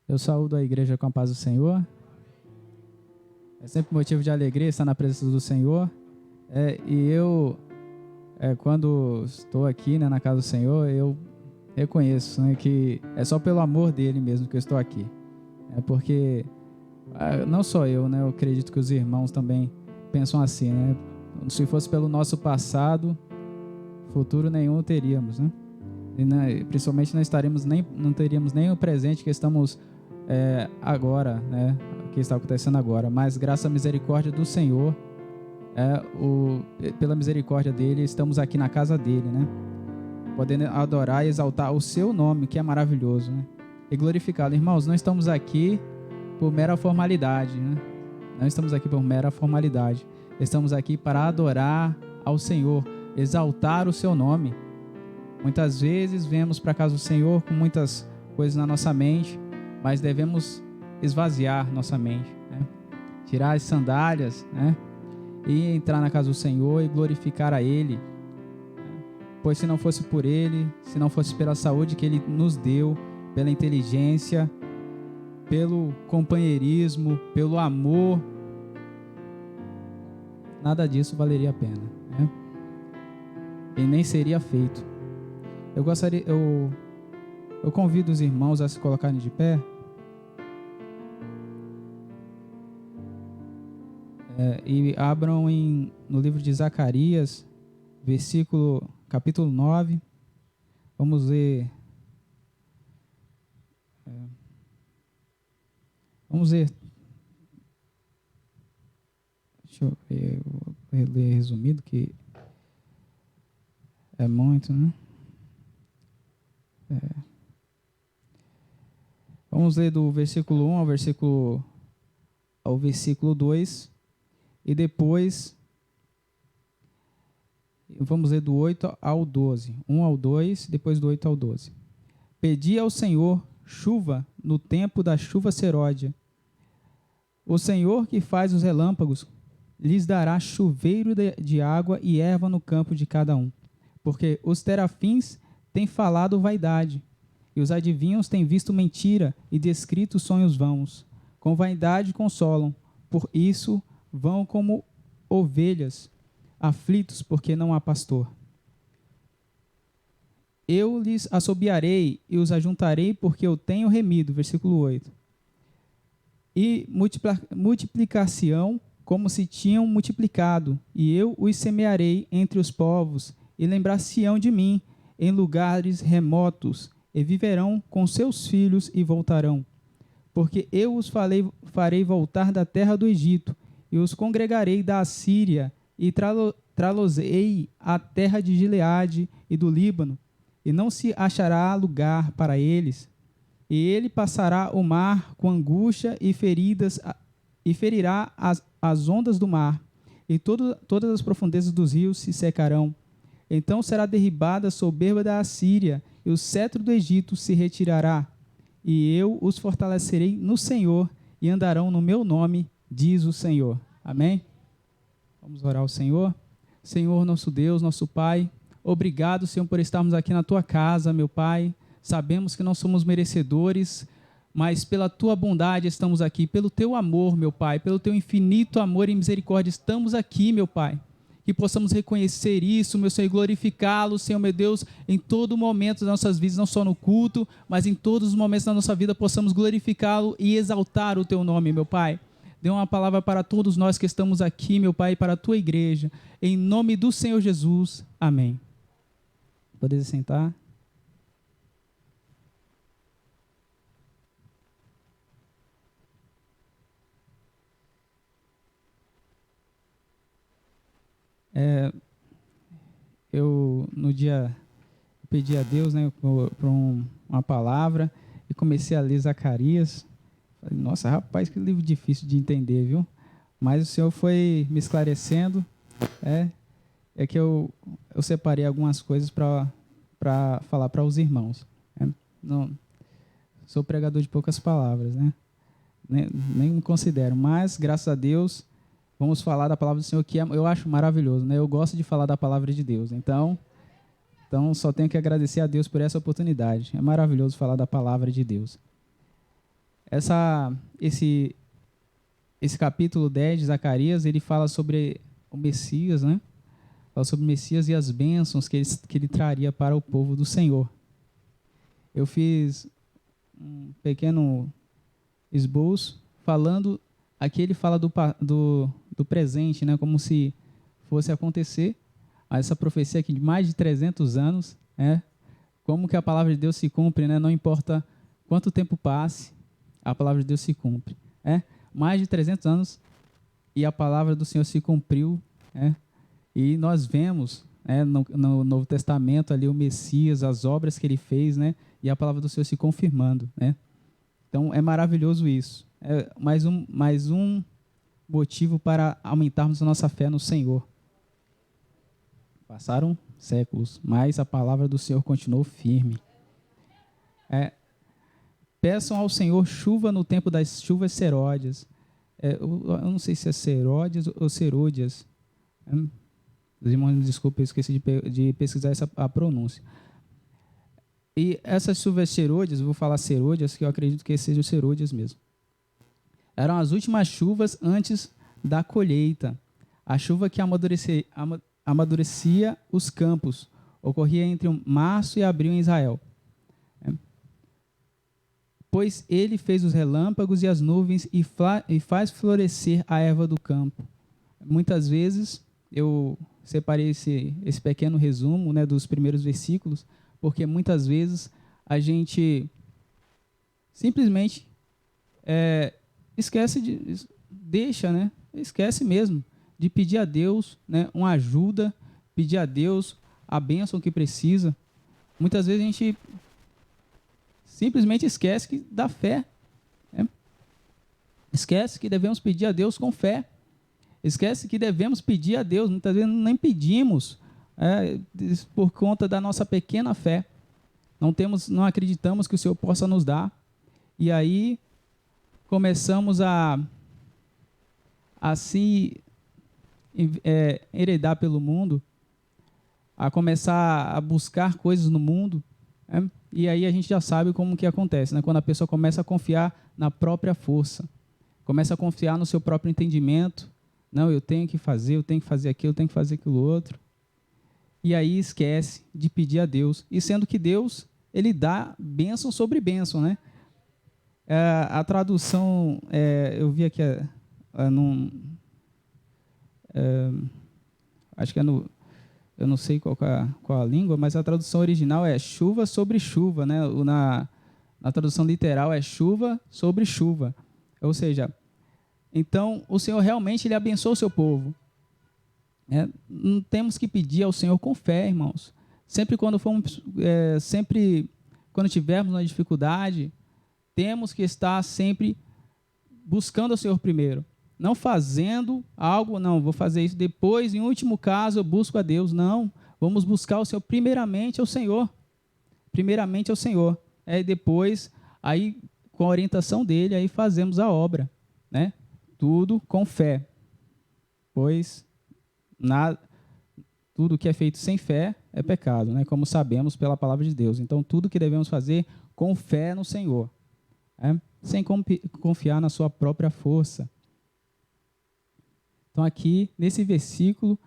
Eu saúdo a igreja com a paz do Senhor. É sempre motivo de alegria estar na presença do Senhor. Quando estou aqui, né, na casa do Senhor, eu reconheço, né, que é só pelo amor dele mesmo que eu estou aqui. Porque não só eu, né, eu acredito que os irmãos também pensam assim, né? Se fosse pelo nosso passado, futuro nenhum teríamos, né? E, principalmente não teríamos nem o presente que estamos agora, né? Que está acontecendo agora. Mas graças à misericórdia do Senhor, pela misericórdia dele, estamos aqui na casa dele, né? Podendo adorar e exaltar o seu nome, que é maravilhoso, né? E glorificá-lo. Irmãos, não estamos aqui por mera formalidade, né? Não estamos aqui por mera formalidade. Estamos aqui para adorar ao Senhor, exaltar o seu nome. Muitas vezes viemos para a casa do Senhor com muitas coisas na nossa mente, mas devemos esvaziar nossa mente, né? Tirar as sandálias, né? E entrar na casa do Senhor e glorificar a Ele. Pois se não fosse por Ele, se não fosse pela saúde que Ele nos deu, pela inteligência, pelo companheirismo, pelo amor, nada disso valeria a pena, né? E nem seria feito. Eu convido os irmãos a se colocarem de pé. E abram no livro de Zacarias, capítulo 9. Vamos ler. Deixa eu ver, eu vou ler resumido, que é muito, né? Vamos ler do versículo 1 ao versículo 2. E depois vamos ler do 8 ao 12. 1 ao 2, depois do 8 ao 12. Pedi ao Senhor chuva no tempo da chuva seródia. O Senhor que faz os relâmpagos lhes dará chuveiro de água e erva no campo de cada um. Porque os terafins têm falado vaidade, e os adivinhos têm visto mentira e descrito sonhos vãos. Com vaidade consolam, por isso vão como ovelhas, aflitos porque não há pastor. Eu lhes assobiarei e os ajuntarei porque eu tenho remido. Versículo 8. E multiplicar-se-ão como se tinham multiplicado, e eu os semearei entre os povos, e lembrar-se-ão de mim em lugares remotos, e viverão com seus filhos e voltarão. Porque eu os farei voltar da terra do Egito, e os congregarei da Assíria, e trá-los-ei à terra de Gileade e do Líbano, e não se achará lugar para eles. E ele passará o mar com angústia e feridas, e ferirá as ondas do mar, e todas as profundezas dos rios se secarão. Então será derribada a soberba da Assíria, e o cetro do Egito se retirará. E eu os fortalecerei no Senhor, e andarão no meu nome, diz o Senhor. Amém? Vamos orar ao Senhor. Senhor, nosso Deus, nosso Pai, obrigado, Senhor, por estarmos aqui na Tua casa, meu Pai. Sabemos que não somos merecedores, mas pela Tua bondade estamos aqui, pelo Teu amor, meu Pai, pelo Teu infinito amor e misericórdia estamos aqui, meu Pai. Que possamos reconhecer isso, meu Senhor, e glorificá-lo, Senhor, meu Deus, em todo momento das nossas vidas, não só no culto, mas em todos os momentos da nossa vida, possamos glorificá-lo e exaltar o Teu nome, meu Pai. Dê uma palavra para todos nós que estamos aqui, meu Pai, para a Tua igreja, em nome do Senhor Jesus. Amém. Podeis sentar. No dia, eu pedi a Deus, né, por uma palavra, e comecei a ler Zacarias. Falei, nossa, rapaz, que livro difícil de entender, viu? Mas o Senhor foi me esclarecendo. É que eu separei algumas coisas para falar para os irmãos. Não sou pregador de poucas palavras, né? Nem me considero, mas graças a Deus vamos falar da palavra do Senhor, que eu acho maravilhoso, né? Eu gosto de falar da palavra de Deus, então só tenho que agradecer a Deus por essa oportunidade. É maravilhoso falar da palavra de Deus. Esse capítulo 10 de Zacarias, ele fala sobre o Messias, né? Fala sobre o Messias e as bênçãos que ele traria para o povo do Senhor. Eu fiz um pequeno esboço falando, aqui ele fala do presente, né? Como se fosse acontecer, essa profecia aqui de mais de 300 anos, né? Como que a palavra de Deus se cumpre, né? Não importa quanto tempo passe, a palavra de Deus se cumpre. Mais de 300 anos e a palavra do Senhor se cumpriu. E nós vemos no Novo Testamento ali o Messias, as obras que ele fez, né? E a palavra do Senhor se confirmando. Então é maravilhoso isso. É mais um motivo para aumentarmos a nossa fé no Senhor. Passaram séculos, mas a palavra do Senhor continuou firme. Peçam ao Senhor chuva no tempo das chuvas seródias. Eu não sei se é seródias ou serôdias. Os irmãos, desculpa, eu esqueci de pesquisar a pronúncia. E essas chuvas serôdias, eu vou falar serôdias, que eu acredito que sejam serôdias mesmo. Eram as últimas chuvas antes da colheita. A chuva que amadurecia os campos. Ocorria entre março e abril em Israel. Pois ele fez os relâmpagos e as nuvens e faz florescer a erva do campo. Muitas vezes eu separei esse pequeno resumo, né, dos primeiros versículos, porque muitas vezes a gente simplesmente esquece mesmo de pedir a Deus, né, uma ajuda, pedir a Deus a bênção que precisa. Muitas vezes a gente simplesmente esquece da fé. Esquece que devemos pedir a Deus com fé. Esquece que devemos pedir a Deus. Muitas vezes nem pedimos por conta da nossa pequena fé. Não acreditamos que o Senhor possa nos dar. E aí começamos a se heredar pelo mundo, a começar a buscar coisas no mundo. E aí a gente já sabe como que acontece, né? Quando a pessoa começa a confiar na própria força, começa a confiar no seu próprio entendimento. Não, eu tenho que fazer aquilo, eu tenho que fazer aquilo outro. E aí esquece de pedir a Deus. E sendo que Deus, ele dá bênção sobre bênção, né? A tradução, eu vi aqui, acho que eu não sei qual a língua, mas a tradução original é chuva sobre chuva, né? Na tradução literal é chuva sobre chuva. Ou seja, então o Senhor realmente ele abençoa o seu povo. Não temos que pedir ao Senhor com fé, irmãos. Sempre quando tivermos uma dificuldade, temos que estar sempre buscando o Senhor primeiro. Não fazendo algo, não, vou fazer isso depois, em último caso, eu busco a Deus. Não, vamos buscar o Senhor primeiramente ao Senhor. Primeiramente ao Senhor. Depois, aí, com a orientação dele, aí fazemos a obra. Né? Tudo com fé. Pois tudo que é feito sem fé é pecado, né? Como sabemos pela palavra de Deus. Então, tudo que devemos fazer com fé no Senhor. Sem confiar na sua própria força. Então, aqui, nesse versículo,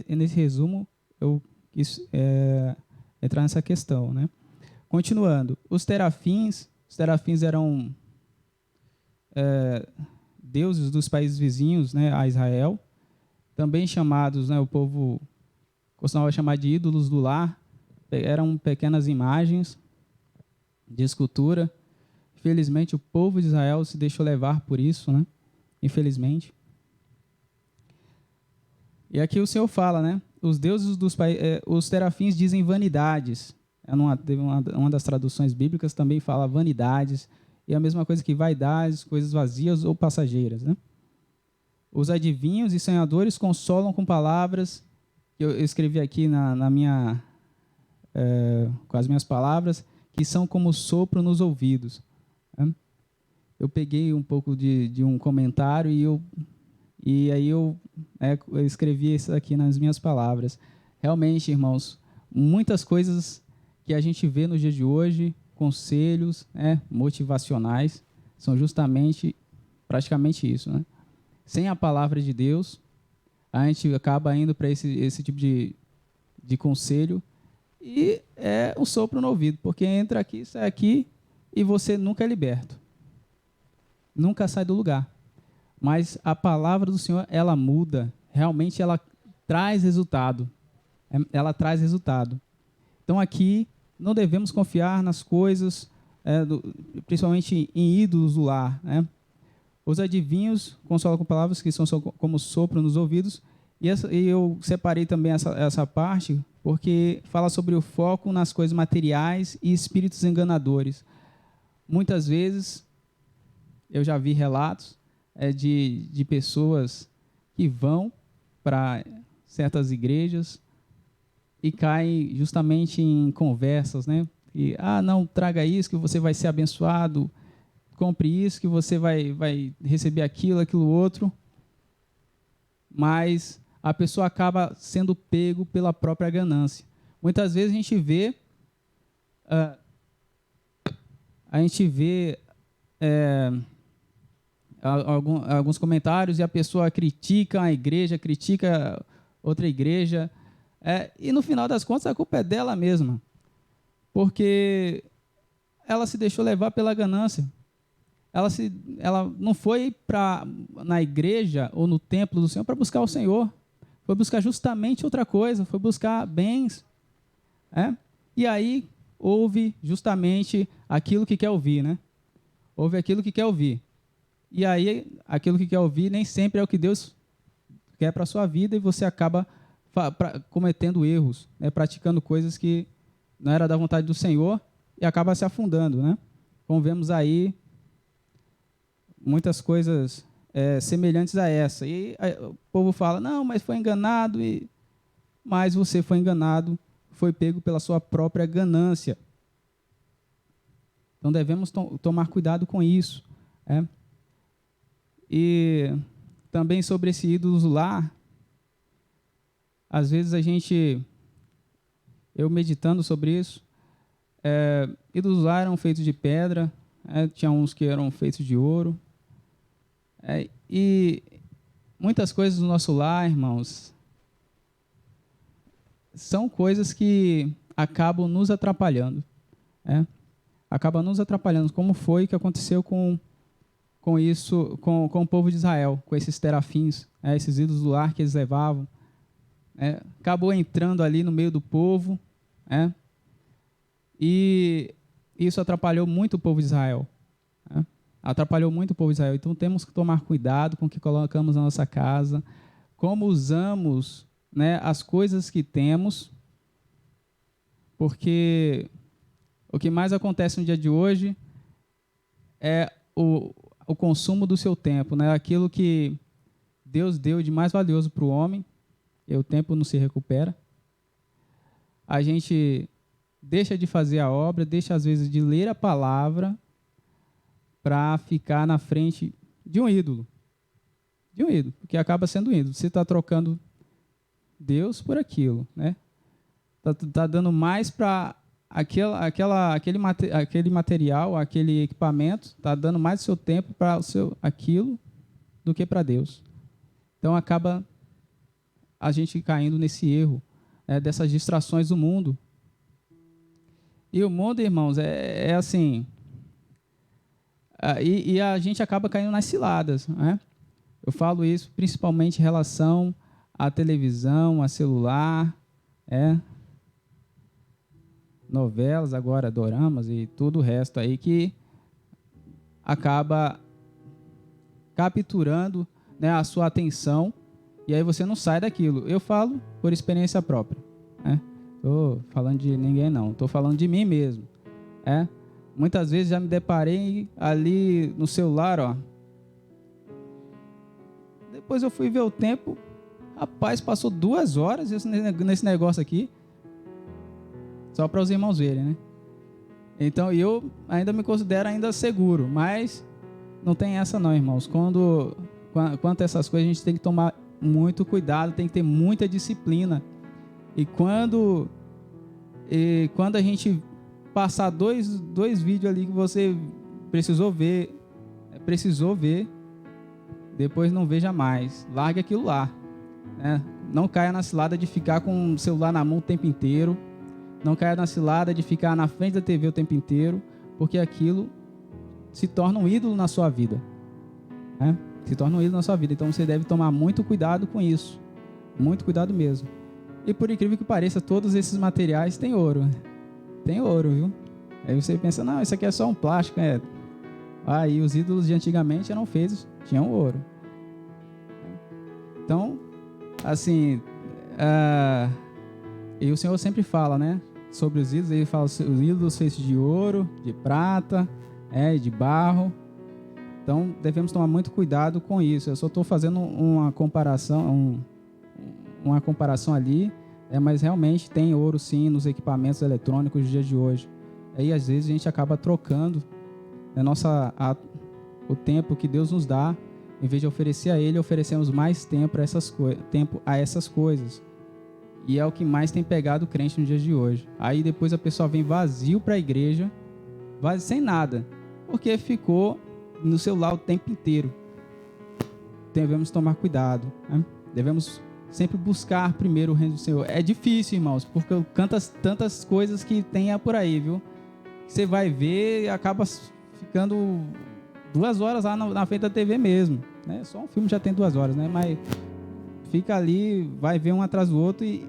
nesse resumo, eu quis entrar nessa questão. Né? Continuando, os terafins eram deuses dos países vizinhos, né, a Israel, também chamados, né, o povo costumava chamar de ídolos do lar, eram pequenas imagens de escultura. Infelizmente, o povo de Israel se deixou levar por isso, né? Infelizmente. E aqui o Senhor fala, né? Os deuses dos os terafins dizem vanidades. Uma das traduções bíblicas também fala vanidades. E a mesma coisa que vaidades, coisas vazias ou passageiras, né? Os adivinhos e sonhadores consolam com palavras, que eu escrevi aqui com as minhas palavras, que são como sopro nos ouvidos. Eu peguei um pouco de um comentário e aí eu escrevi isso aqui nas minhas palavras. Realmente, irmãos, muitas coisas que a gente vê no dia de hoje, conselhos motivacionais, são justamente, praticamente isso, né? Sem a palavra de Deus, a gente acaba indo para esse tipo de conselho e é um sopro no ouvido, porque entra aqui, sai aqui e você nunca é liberto. Nunca sai do lugar. Mas a palavra do Senhor, ela muda. Realmente ela traz resultado. Ela traz resultado. Então aqui não devemos confiar nas coisas, principalmente em ídolos do lar, né? Os adivinhos consolam com palavras que são como sopro nos ouvidos. E eu separei também essa parte porque fala sobre o foco nas coisas materiais e espíritos enganadores. Muitas vezes, eu já vi relatos de pessoas que vão para certas igrejas e caem justamente em conversas, né? E, não, traga isso que você vai ser abençoado, compre isso que você vai receber aquilo outro. Mas a pessoa acaba sendo pego pela própria ganância. Muitas vezes a gente vê alguns comentários e a pessoa critica a igreja, critica outra igreja, e no final das contas a culpa é dela mesma, porque ela se deixou levar pela ganância. Ela não foi na igreja ou no templo do Senhor para buscar o Senhor, foi buscar justamente outra coisa, foi buscar bens. E aí ouve justamente aquilo que quer ouvir, né? Ouve aquilo que quer ouvir. E aí, aquilo que quer ouvir nem sempre é o que Deus quer para a sua vida e você acaba cometendo erros, né? Praticando coisas que não era da vontade do Senhor e acaba se afundando, né? Como vemos aí, muitas coisas semelhantes a essa. E o povo fala, não, mas foi enganado. Mas você foi enganado, foi pego pela sua própria ganância. Então devemos tomar cuidado com isso. E também sobre esse ídolo do lar, às vezes eu meditando sobre isso, ídolos do lar eram feitos de pedra, tinha uns que eram feitos de ouro, e muitas coisas do nosso lar, irmãos, são coisas que acabam nos atrapalhando, acabam nos atrapalhando, como foi que aconteceu com isso, com o povo de Israel, com esses terafins, esses ídolos do lar que eles levavam, acabou entrando ali no meio do povo, e isso atrapalhou muito o povo de Israel, atrapalhou muito o povo de Israel. Então temos que tomar cuidado com o que colocamos na nossa casa, como usamos, as coisas que temos, porque o que mais acontece no dia de hoje é o consumo do seu tempo, aquilo que Deus deu de mais valioso para o homem, e o tempo não se recupera. A gente deixa de fazer a obra, deixa às vezes de ler a palavra para ficar na frente de um ídolo, porque acaba sendo um ídolo. Você está trocando Deus por aquilo, Tá dando mais para aquele material, aquele equipamento, está dando mais do seu tempo para aquilo do que para Deus. Então acaba a gente caindo nesse erro, dessas distrações do mundo. E o mundo, irmãos, é assim, e a gente acaba caindo nas ciladas, Eu falo isso principalmente em relação à televisão, a celular, novelas, agora doramas e tudo o resto aí que acaba capturando, a sua atenção e aí você não sai daquilo. Eu falo por experiência própria, Estou falando de ninguém não, estou falando de mim mesmo, Muitas vezes já me deparei ali no celular, Depois eu fui ver o tempo, rapaz, passou 2 horas nesse negócio aqui. Só para os irmãos verem, Então, eu ainda me considero ainda seguro, mas não tem essa não, irmãos. Quanto a essas coisas, a gente tem que tomar muito cuidado, tem que ter muita disciplina. E quando a gente passar dois vídeos ali que você precisou ver precisou ver, depois não veja mais. Largue aquilo lá, né? Não caia na cilada de ficar com o celular na mão o tempo inteiro. Não caia na cilada de ficar na frente da TV o tempo inteiro, porque aquilo se torna um ídolo na sua vida, né? Se torna um ídolo na sua vida. Então você deve tomar muito cuidado com isso. Muito cuidado mesmo. E por incrível que pareça, todos esses materiais têm ouro. Tem ouro, viu? Aí você pensa, não, isso aqui é só um plástico. E os ídolos de antigamente eram feitos, tinham ouro. Então, assim, e o Senhor sempre fala, né, sobre os ídolos. Ele fala os ídolos feitos de ouro, de prata, de barro. Então, devemos tomar muito cuidado com isso. Eu só estou fazendo uma comparação ali, mas realmente tem ouro, sim, nos equipamentos eletrônicos dos dias de hoje. Aí, às vezes, a gente acaba trocando, né, o tempo que Deus nos dá. Em vez de oferecer a Ele, oferecemos mais tempo a essas coisas. E é o que mais tem pegado o crente nos dias de hoje. Aí depois a pessoa vem vazio para a igreja, sem nada, porque ficou no celular o tempo inteiro. Devemos tomar cuidado, né? Devemos sempre buscar primeiro o reino do Senhor. É difícil, irmãos, porque tantas coisas que tem por aí, viu? Você vai ver e acaba ficando 2 horas lá na frente da TV mesmo, né? Só um filme já tem 2 horas, né? Mas fica ali, vai ver um atrás do outro e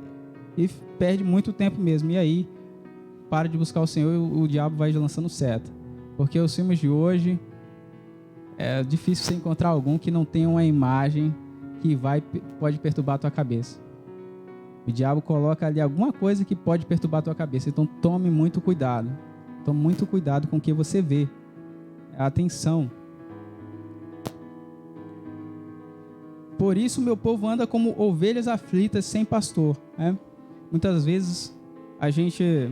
perde muito tempo mesmo. E aí, para de buscar o Senhor e o diabo vai lançando seta. Porque os filmes de hoje, é difícil você encontrar algum que não tenha uma imagem que pode perturbar a tua cabeça. O diabo coloca ali alguma coisa que pode perturbar a tua cabeça. Então, tome muito cuidado. Tome muito cuidado com o que você vê. Atenção. Por isso meu povo anda como ovelhas aflitas sem pastor, né? Muitas vezes a gente,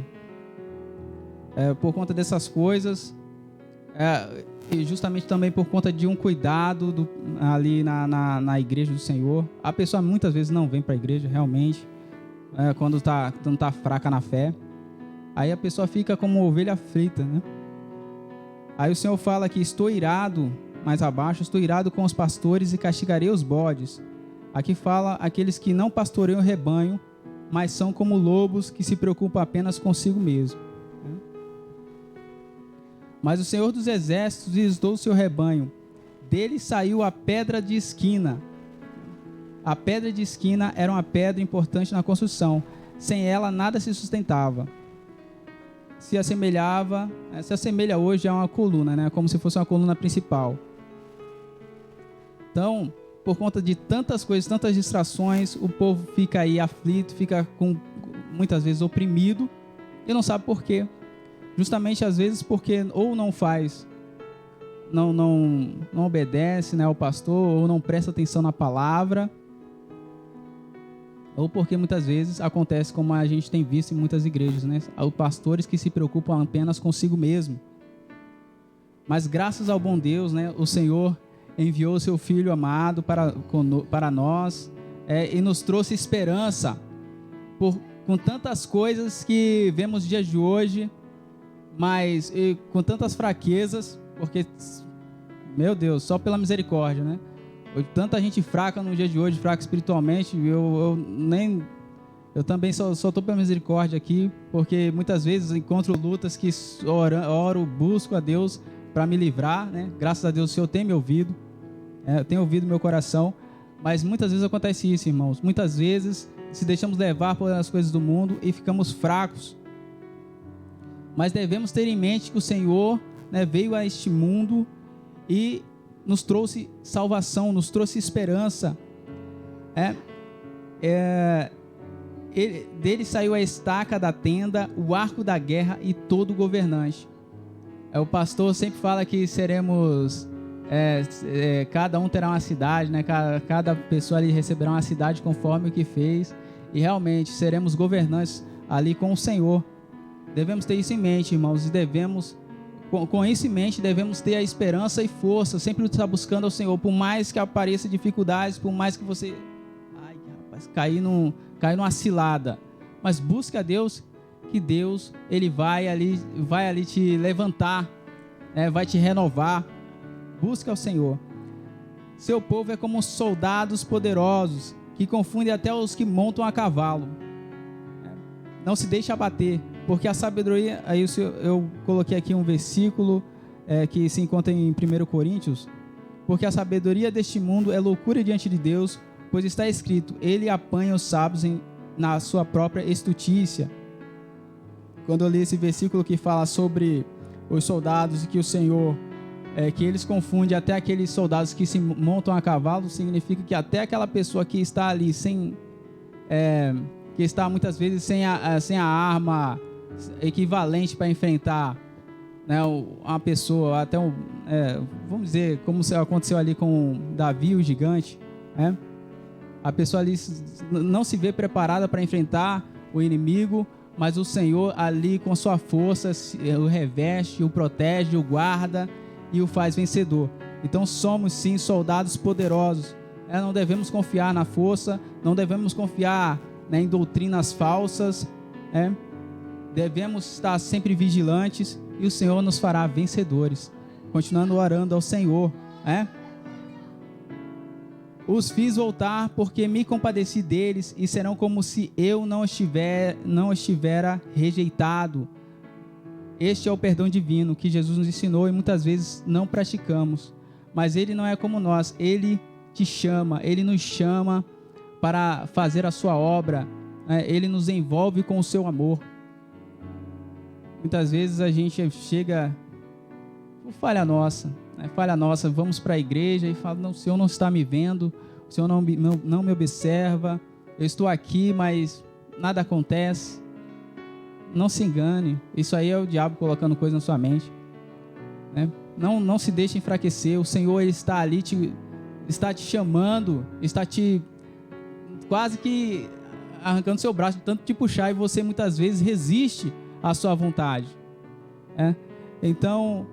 por conta dessas coisas, e justamente também por conta de um cuidado ali na igreja do Senhor, a pessoa muitas vezes não vem para a igreja realmente, quando está fraca na fé. Aí a pessoa fica como ovelha aflita, né? Aí o Senhor fala que estou irado, mais abaixo, estou irado com os pastores e castigarei os bodes. Aqui fala aqueles que não pastoreiam o rebanho, mas são como lobos que se preocupam apenas consigo mesmo. Mas o Senhor dos Exércitos visitou o seu rebanho. Dele saiu a pedra de esquina. A pedra de esquina era uma pedra importante na construção. Sem ela nada se sustentava. Se assemelha hoje a uma coluna, né? Como se fosse uma coluna principal. Então, por conta de tantas coisas, tantas distrações, o povo fica aí aflito, fica muitas vezes oprimido e não sabe por quê. Justamente às vezes porque ou não faz, não obedece, né, ao pastor, ou não presta atenção na palavra, ou porque muitas vezes acontece como a gente tem visto em muitas igrejas, né? Os pastores que se preocupam apenas consigo mesmo. Mas graças ao bom Deus, né, o Senhor enviou o seu Filho amado para nós, e nos trouxe esperança com tantas coisas que vemos nos dias de hoje, mas com tantas fraquezas, porque, meu Deus, só pela misericórdia, né? Tanta gente fraca no dia de hoje, fraca espiritualmente. Eu também só estou pela misericórdia aqui, porque muitas vezes encontro lutas que oro, busco a Deus para me livrar, né? Graças a Deus o Senhor tem me ouvido, tem ouvido meu coração, mas muitas vezes acontece isso, irmãos. Muitas vezes se deixamos levar pelas coisas do mundo e ficamos fracos. Mas devemos ter em mente que o Senhor, né, veio a este mundo e nos trouxe salvação, nos trouxe esperança. Dele saiu a estaca da tenda, o arco da guerra e todo o governante. O pastor sempre fala que seremos, cada um terá uma cidade, né? Cada pessoa ali receberá uma cidade conforme o que fez, e realmente seremos governantes ali com o Senhor. Devemos ter isso em mente, irmãos, e com isso em mente, devemos ter a esperança e força, sempre estar buscando ao Senhor, por mais que apareça dificuldades, por mais que você cair numa cilada, mas busque a Deus, que Deus, Ele vai ali te levantar, vai te renovar. busque ao Senhor. Seu povo é como soldados poderosos, que confundem até os que montam a cavalo. Não se deixe abater, porque a sabedoria... Aí eu coloquei aqui um versículo que se encontra em 1 Coríntios. Porque a sabedoria deste mundo é loucura diante de Deus, pois está escrito, ele apanha os sábios na sua própria estutícia. Quando eu li esse versículo que fala sobre os soldados e que o Senhor... que eles confundem até aqueles soldados que se montam a cavalo, significa que até aquela pessoa que está ali sem... que está muitas vezes sem a arma equivalente para enfrentar, né, uma pessoa, até vamos dizer, como aconteceu ali com Davi, o gigante, né? A pessoa ali não se vê preparada para enfrentar o inimigo, mas o Senhor ali com sua força o reveste, o protege, o guarda e o faz vencedor. Então somos sim soldados poderosos. Não devemos confiar na força, não devemos confiar, né, em doutrinas falsas. Devemos estar sempre vigilantes e o Senhor nos fará vencedores. Continuando orando ao Senhor. Os fiz voltar porque me compadeci deles e serão como se eu não estivera rejeitado. Este é o perdão divino que Jesus nos ensinou e muitas vezes não praticamos. Mas Ele não é como nós. Ele te chama, Ele nos chama para fazer a sua obra. Ele nos envolve com o seu amor. Muitas vezes a gente chega, falha nossa, vamos para a igreja e fala, não, o Senhor não está me vendo, o Senhor não me observa, eu estou aqui, mas nada acontece. Não se engane, isso aí é o diabo colocando coisa na sua mente, né? Não se deixe enfraquecer, o Senhor Ele está ali, está te chamando, está te quase que arrancando seu braço, de tanto te puxar, e você muitas vezes resiste à sua vontade. Então,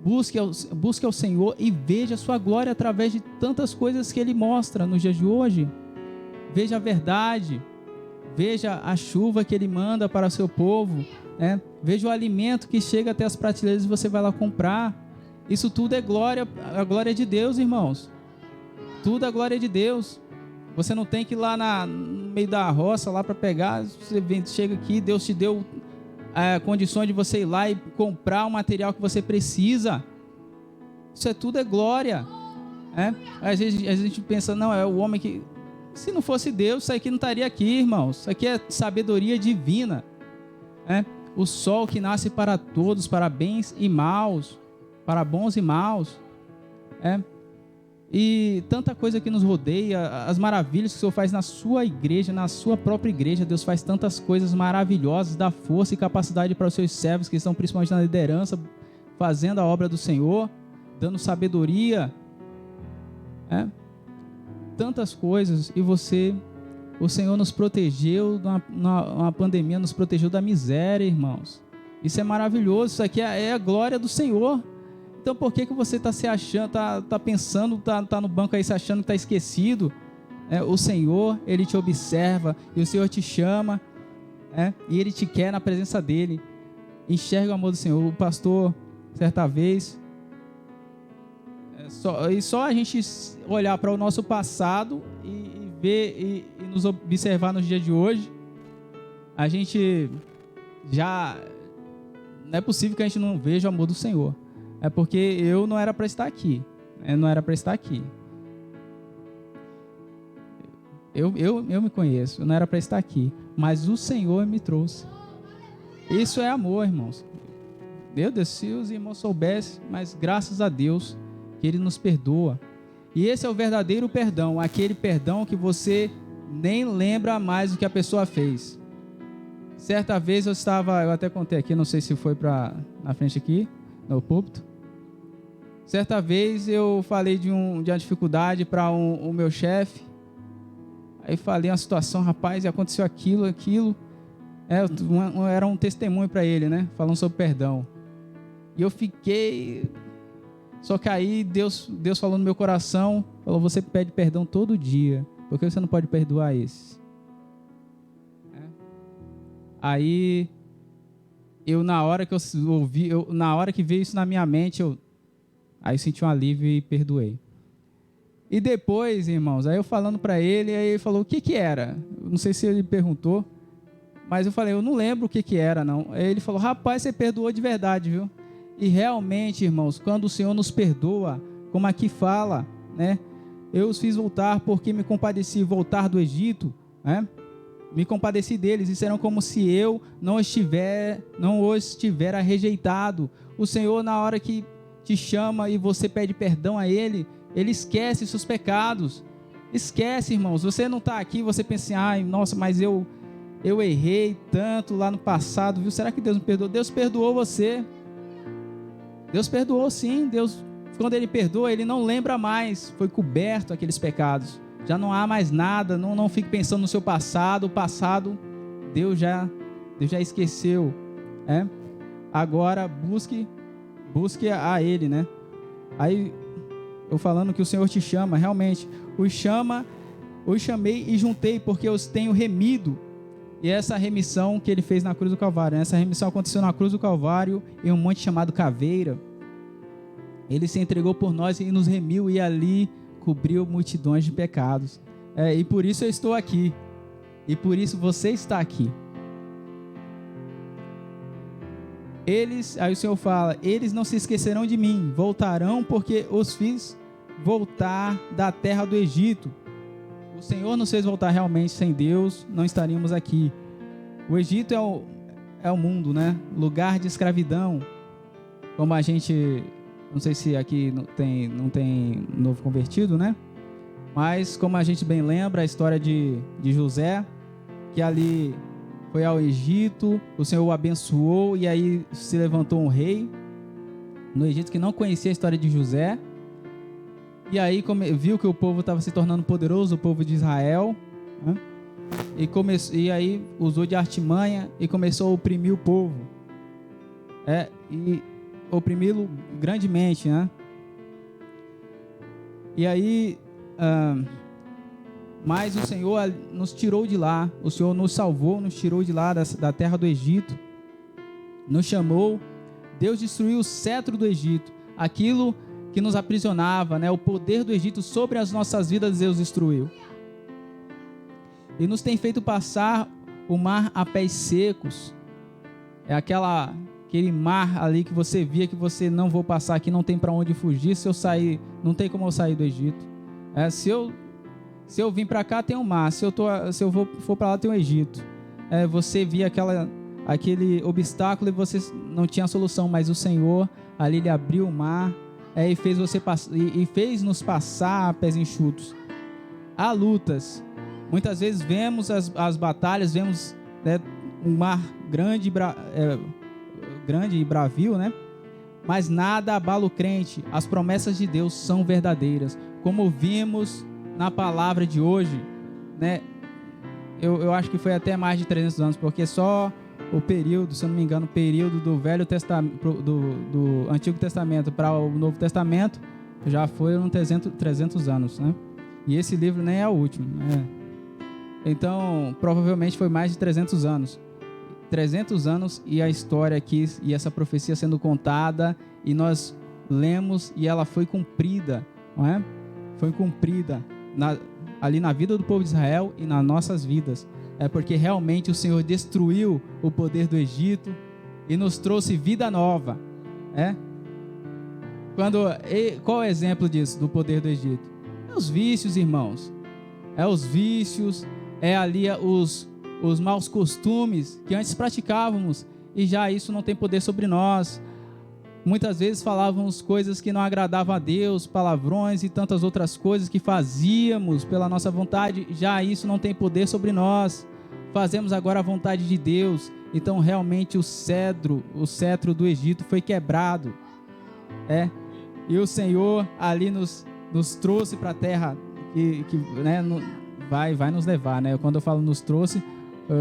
busque ao Senhor e veja a sua glória através de tantas coisas que Ele mostra nos dias de hoje. Veja a verdade, veja a chuva que Ele manda para o seu povo, veja o alimento que chega até as prateleiras e você vai lá comprar. Isso tudo é glória, a glória de Deus, irmãos. Tudo é glória de Deus. Você não tem que ir lá no meio da roça lá para pegar. Você chega aqui, Deus te deu condições de você ir lá e comprar o material que você precisa. Isso tudo é glória. Às vezes a gente pensa, não, é o homem que... Se não fosse Deus, isso aqui não estaria aqui, irmãos. Isso aqui é sabedoria divina. O sol que nasce para todos, para bens e maus, para bons e maus. E tanta coisa que nos rodeia, as maravilhas que o Senhor faz na sua igreja, na sua própria igreja. Deus faz tantas coisas maravilhosas, dá força e capacidade para os seus servos que estão principalmente na liderança, fazendo a obra do Senhor, dando sabedoria, tantas coisas. E o Senhor nos protegeu na pandemia, nos protegeu da miséria, irmãos. Isso é maravilhoso, isso aqui é a glória do Senhor. Então por que você está se achando, está pensando, está no banco aí se achando que está esquecido? O Senhor, Ele te observa e o Senhor te chama, e Ele te quer na presença dEle. Enxerga o amor do Senhor. O pastor, certa vez, só a gente olhar para o nosso passado e ver e nos observar nos dias de hoje, a gente já... Não é possível que a gente não veja o amor do Senhor. É porque eu não era para estar aqui. Eu não era para estar aqui. Eu me conheço. Eu não era para estar aqui. Mas o Senhor me trouxe. Isso é amor, irmãos. Meu Deus, se os irmãos soubessem, mas graças a Deus que Ele nos perdoa. E esse é o verdadeiro perdão. Aquele perdão que você nem lembra mais o que a pessoa fez. Certa vez eu até contei aqui, não sei se foi na frente aqui, no púlpito. Certa vez eu falei de uma dificuldade para o meu chefe. Aí falei uma situação, rapaz, e aconteceu aquilo. Era um testemunho para ele, né? Falando sobre perdão. E eu fiquei... Só que aí Deus falou no meu coração, falou, você pede perdão todo dia. Por que você não pode perdoar esse? Aí, na hora que eu ouvi, na hora que veio isso na minha mente, Aí eu senti um alívio e perdoei. E depois, irmãos, aí eu falando para ele, aí ele falou o que era. Não sei se ele perguntou, mas eu falei, eu não lembro o que era, não. Aí ele falou, rapaz, você perdoou de verdade, viu? E realmente, irmãos, quando o Senhor nos perdoa, como aqui fala, né? Eu os fiz voltar porque me compadeci, voltar do Egito, né? Me compadeci deles e serão como se eu não os tivera rejeitado. O Senhor, na hora que te chama e você pede perdão a Ele, Ele esquece seus pecados. Esquece, irmãos. Você não está aqui, você pensa assim, ai, nossa, mas eu errei tanto lá no passado, viu? Será que Deus me perdoou? Deus perdoou você. Deus perdoou sim. Deus, quando Ele perdoa, Ele não lembra mais. Foi coberto aqueles pecados. Já não há mais nada. Não fique pensando no seu passado. O passado, Deus já esqueceu. Agora, busque a Ele, né? Aí, eu falando que o Senhor te chama, realmente. Os chamei e juntei, porque os tenho remido. E essa remissão que Ele fez na cruz do Calvário, essa remissão aconteceu na cruz do Calvário, em um monte chamado Caveira. Ele se entregou por nós e nos remiu, e ali cobriu multidões de pecados. E por isso eu estou aqui. E por isso você está aqui. Aí o Senhor fala, eles não se esquecerão de mim, voltarão porque os fiz voltar da terra do Egito. O Senhor nos fez voltar realmente, sem Deus não estaríamos aqui. O Egito é o mundo, né? Lugar de escravidão. Como a gente, não sei se aqui não tem novo convertido, né? Mas como a gente bem lembra a história de José, que ali foi ao Egito, o Senhor o abençoou e aí se levantou um rei no Egito que não conhecia a história de José. E aí viu que o povo estava se tornando poderoso, o povo de Israel, né? E aí usou de artimanha e começou a oprimir o povo, e oprimi-lo grandemente, né? E aí, mas o Senhor nos tirou de lá, o Senhor nos salvou, nos tirou de lá da terra do Egito, nos chamou. Deus destruiu o cetro do Egito, aquilo que nos aprisionava, né? O poder do Egito sobre as nossas vidas Deus destruiu. E nos tem feito passar o mar a pés secos. É aquele mar ali que você via que você não vou passar aqui, não tem para onde fugir. Se eu sair, não tem como eu sair do Egito. Se eu vim para cá tem um mar, se eu for para lá tem um Egito. Você via aquele obstáculo e você não tinha solução, mas o Senhor ali Ele abriu o mar. E fez-nos passar a pés enxutos. Há lutas. Muitas vezes vemos as batalhas, vemos, né, um mar grande e bravio, né? Mas nada abala o crente. As promessas de Deus são verdadeiras. Como vimos na palavra de hoje, né? Eu acho que foi até mais de 300 anos, porque só o período, se eu não me engano, o período do Velho Testamento, do Antigo Testamento para o Novo Testamento, já foram 300 anos, né? E esse livro nem é o último, né? Então, provavelmente foi mais de 300 anos. 300 anos e a história aqui, e essa profecia sendo contada, e nós lemos e ela foi cumprida, não é? Foi cumprida ali na vida do povo de Israel e nas nossas vidas. Porque realmente o Senhor destruiu o poder do Egito e nos trouxe vida nova. Qual é o exemplo disso, do poder do Egito? Os vícios, irmãos. Os vícios, ali os maus costumes que antes praticávamos, e já isso não tem poder sobre nós. Muitas vezes falávamos coisas que não agradavam a Deus, palavrões e tantas outras coisas que fazíamos pela nossa vontade, já isso não tem poder sobre nós. Fazemos agora a vontade de Deus. Então realmente o cetro do Egito foi quebrado. E o Senhor ali nos trouxe para a terra que né, vai nos levar, né? Quando eu falo nos trouxe,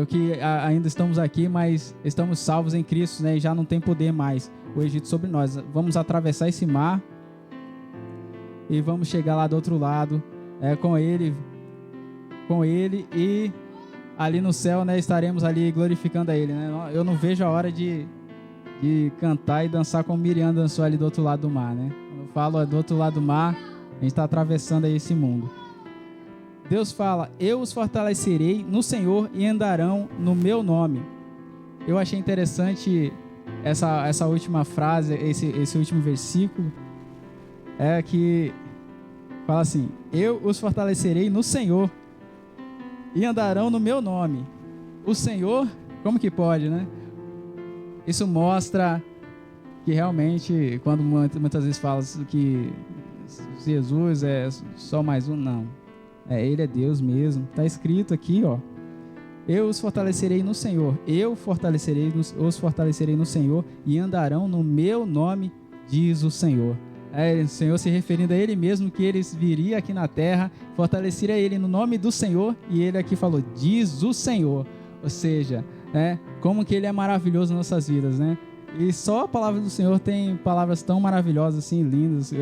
que ainda estamos aqui, mas estamos salvos em Cristo, né? E já não tem poder mais o Egito sobre nós. Vamos atravessar esse mar e vamos chegar lá do outro lado, com Ele e ali no céu, né? Estaremos ali glorificando a Ele, né? Eu não vejo a hora de cantar e dançar como Miriam dançou ali do outro lado do mar, né? Quando eu falo do outro lado do mar, a gente está atravessando aí esse mundo. Deus fala, eu os fortalecerei no Senhor e andarão no meu nome. Eu achei interessante essa última frase, esse último versículo, que fala assim, eu os fortalecerei no Senhor e andarão no meu nome. O Senhor, como que pode, né? Isso mostra que realmente, quando muitas vezes fala que Jesus é só mais um, não. Ele é Deus mesmo. Está escrito aqui, ó. Eu os fortalecerei no Senhor. Os fortalecerei no Senhor e andarão no meu nome, diz o Senhor. O Senhor se referindo a Ele mesmo, que Ele viria aqui na terra, fortaleceria Ele no nome do Senhor, e Ele aqui falou, diz o Senhor. Ou seja, como que Ele é maravilhoso nas nossas vidas, né? E só a palavra do Senhor tem palavras tão maravilhosas, assim, lindas.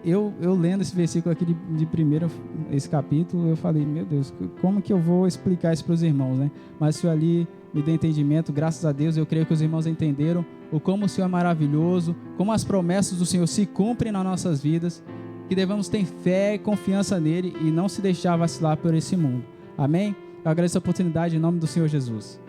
Eu lendo esse versículo aqui de primeiro, esse capítulo, eu falei, meu Deus, como que eu vou explicar isso para os irmãos, né? Mas se eu ali me deu entendimento, graças a Deus, eu creio que os irmãos entenderam como o Senhor é maravilhoso, como as promessas do Senhor se cumprem nas nossas vidas, que devemos ter fé e confiança nele e não se deixar vacilar por esse mundo. Amém? Eu agradeço a oportunidade em nome do Senhor Jesus.